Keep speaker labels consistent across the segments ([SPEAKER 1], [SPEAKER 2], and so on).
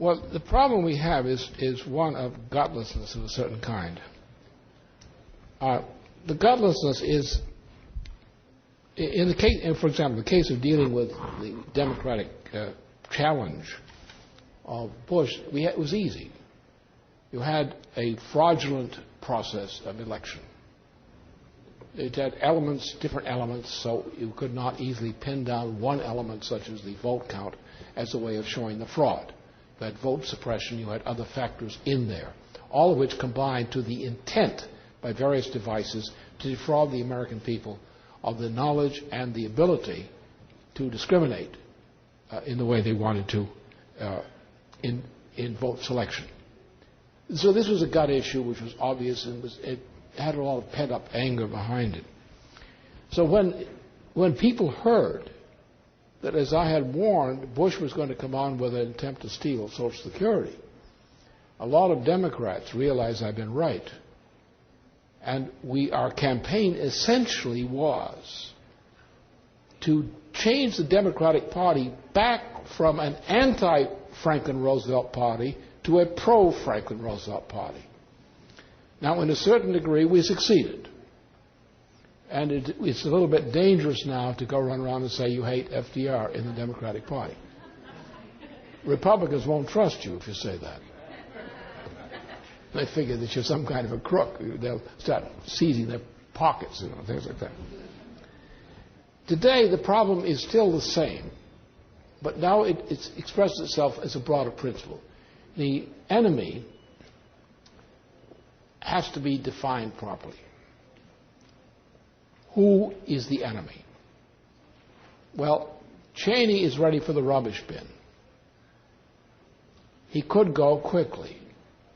[SPEAKER 1] Well, the problem we have is one of gutlessness of a certain kind. The gutlessness is, in the case, for example, the case of dealing with the Democratic challenge of Bush, it was easy. You had a fraudulent process of election. It had elements, different elements, so you could not easily pin down one element, such as the vote count, as a way of showing the fraud. You had vote suppression, you had other factors in there, all of which combined to the intent by various devices to defraud the American people of the knowledge and the ability to discriminate in the way they wanted to in vote selection. So this was a gut issue which was obvious and it had a lot of pent-up anger behind it. So when people heard that, as I had warned, Bush was going to come on with an attempt to steal Social Security, a lot of Democrats realized I'd been right. And our campaign essentially was to change the Democratic Party back from an anti-Franklin Roosevelt party to a pro-Franklin Roosevelt party. Now, in a certain degree, we succeeded. And it's a little bit dangerous now to go run around and say you hate FDR in the Democratic Party. Republicans won't trust you if you say that. They figure that you're some kind of a crook. They'll start seizing their pockets, things like that. Today, the problem is still the same, but now it's expressed itself as a broader principle. The enemy has to be defined properly. Who is the enemy? Well, Cheney is ready for the rubbish bin. He could go quickly.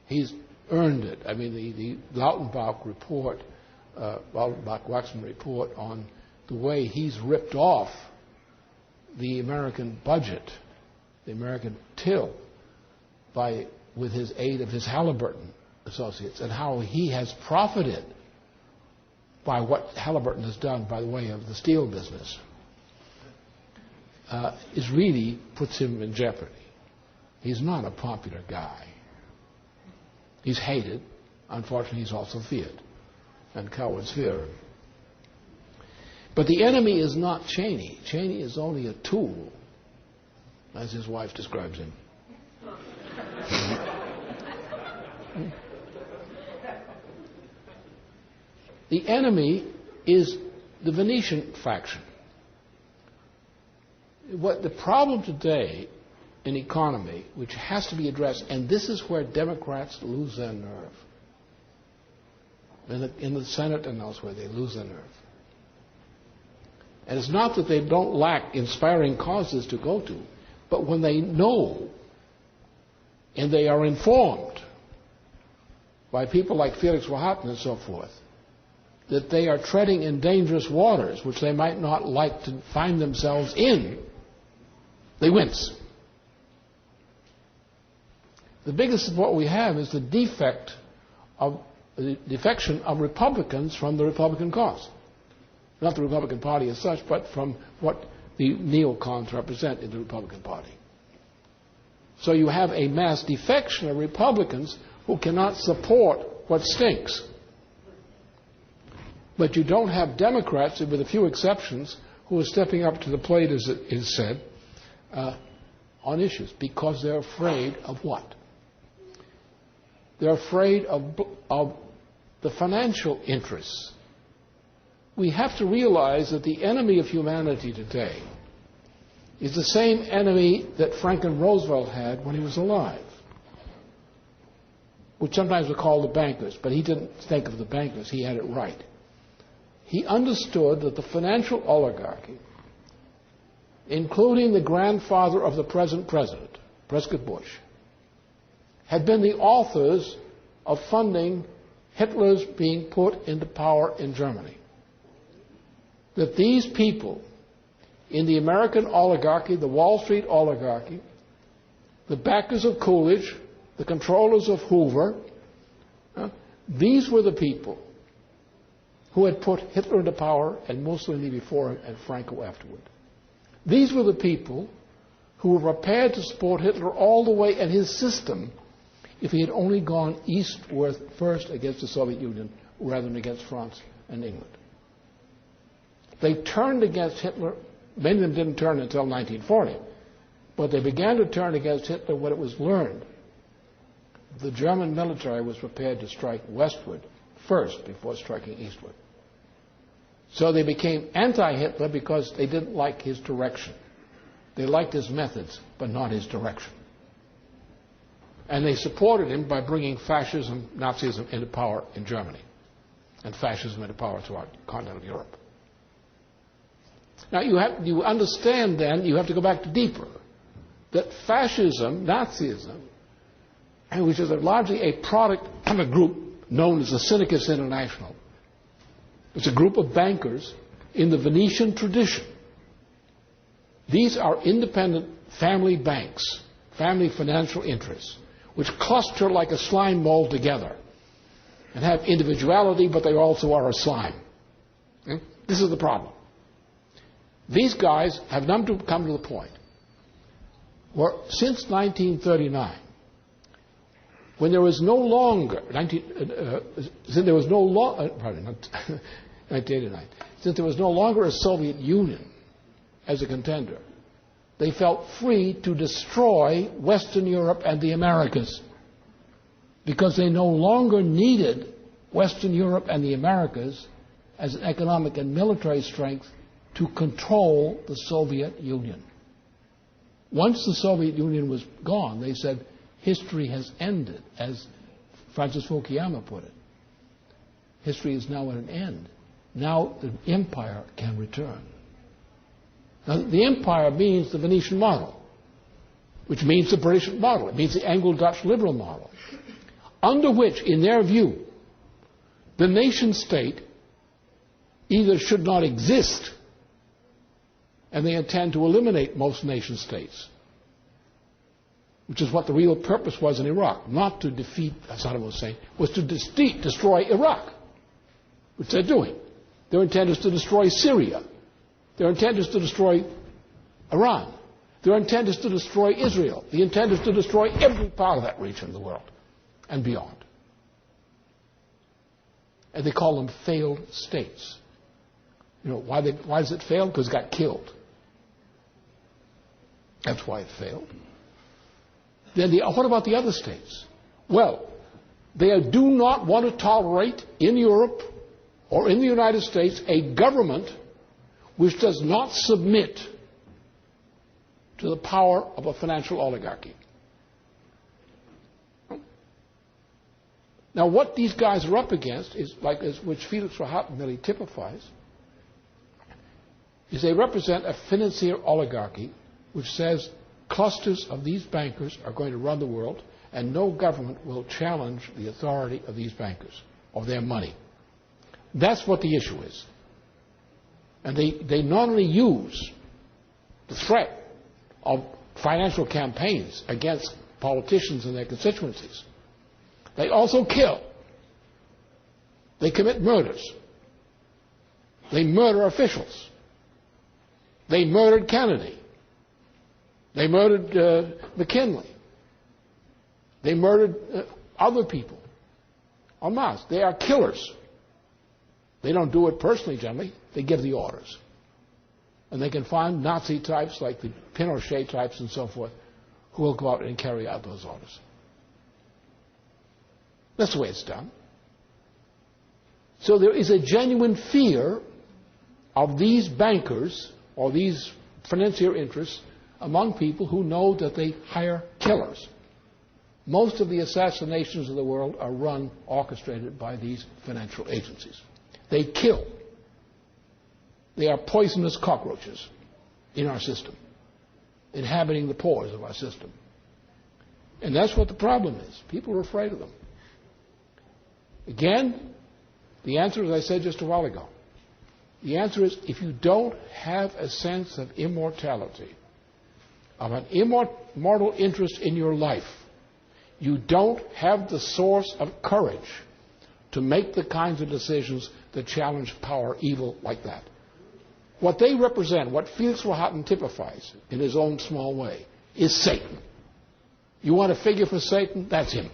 [SPEAKER 1] He's earned it. I mean, the Lautenbach report, Lautenbach-Waxman report on the way he's ripped off the American budget, the American till, with his aid of his Halliburton associates, and how he has profited by what Halliburton has done by the way of the steel business, really puts him in jeopardy. He's not a popular guy. He's hated. Unfortunately, he's also feared, and cowards fear him. But the enemy is not Cheney. Cheney is only a tool, as his wife describes him. The enemy is the Venetian faction. What the problem today in economy, which has to be addressed, and this is where Democrats lose their nerve. In the Senate and elsewhere, they lose their nerve. And it's not that they don't lack inspiring causes to go to, but when they know and they are informed by people like Felix Wahatan and so forth, that they are treading in dangerous waters, which they might not like to find themselves in, they wince. The biggest support we have is the defection of Republicans from the Republican cause. Not the Republican Party as such, but from what the neocons represent in the Republican Party. So you have a mass defection of Republicans who cannot support what stinks. But you don't have Democrats, with a few exceptions, who are stepping up to the plate, as it is said, on issues, because they're afraid of what? They're afraid of the financial interests. We have to realize that the enemy of humanity today is the same enemy that Franklin Roosevelt had when he was alive, which sometimes we call the bankers, but he didn't think of the bankers. He had it right. He understood that the financial oligarchy, including the grandfather of the present president, Prescott Bush, had been the authors of funding Hitler's being put into power in Germany. That these people in the American oligarchy, the Wall Street oligarchy, the backers of Coolidge, the controllers of Hoover, these were the people who had put Hitler into power and Mussolini before him and Franco afterward. These were the people who were prepared to support Hitler all the way and his system if he had only gone eastward first against the Soviet Union rather than against France and England. They turned against Hitler. Many of them didn't turn until 1940, but they began to turn against Hitler when it was learned the German military was prepared to strike westward first before striking eastward. So they became anti-Hitler because they didn't like his direction. They liked his methods, but not his direction. And they supported him by bringing fascism, Nazism into power in Germany, and fascism into power throughout continental Europe. Now you understand then, you have to go back to deeper, that fascism, Nazism, which is largely a product of a group known as the Syndicus International. It's a group of bankers in the Venetian tradition. These are independent family banks, family financial interests, which cluster like a slime mold together and have individuality, but they also are a slime. Okay? This is the problem. These guys have come to the point where since 1939, when there was no longer, since there was no longer a Soviet Union as a contender, they felt free to destroy Western Europe and the Americas because they no longer needed Western Europe and the Americas as an economic and military strength to control the Soviet Union. Once the Soviet Union was gone, they said, history has ended, as Francis Fukuyama put it. History is now at an end. Now the empire can return. Now, the empire means the Venetian model, which means the British model. It means the Anglo-Dutch liberal model, under which, in their view, the nation state either should not exist, and they intend to eliminate most nation states, which is what the real purpose was in Iraq, not to defeat Saddam Hussein, was to destroy Iraq, which they're doing. Their intent is to destroy Syria. Their intent is to destroy Iran. Their intent is to destroy Israel. The intent is to destroy every part of that region of the world and beyond. And they call them failed states. You know, why does it fail? Because it got killed. That's why it failed. Then what about the other states? Well, they do not want to tolerate in Europe or in the United States a government which does not submit to the power of a financial oligarchy. Now, what these guys are up against is, which Felix Rahat really typifies, is they represent a financier oligarchy which says clusters of these bankers are going to run the world and no government will challenge the authority of these bankers or their money. That's what the issue is. And they not only use the threat of financial campaigns against politicians and their constituencies, they also kill. They commit murders. They murder officials. They murdered Kennedy. They murdered McKinley. They murdered other people en masse. They are killers. They don't do it personally, generally. They give the orders. And they can find Nazi types like the Pinochet types and so forth who will go out and carry out those orders. That's the way it's done. So there is a genuine fear of these bankers or these financier interests among people who know that they hire killers. Most of the assassinations of the world are run, orchestrated by these financial agencies. They kill. They are poisonous cockroaches in our system, inhabiting the pores of our system. And that's what the problem is. People are afraid of them. Again, the answer, as I said just a while ago, the answer is if you don't have a sense of immortality, of an immortal interest in your life, you don't have the source of courage to make the kinds of decisions that challenge power, evil like that. What they represent, what Felix Rohatyn typifies in his own small way, is Satan. You want a figure for Satan? That's him.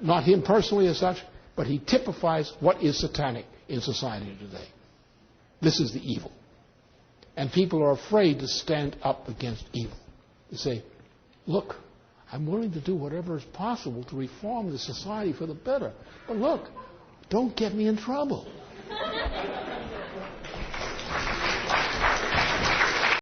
[SPEAKER 1] Not him personally as such, but he typifies what is satanic in society today. This is the evil. And people are afraid to stand up against evil. They say, look, I'm willing to do whatever is possible to reform the society for the better. But look, don't get me in trouble.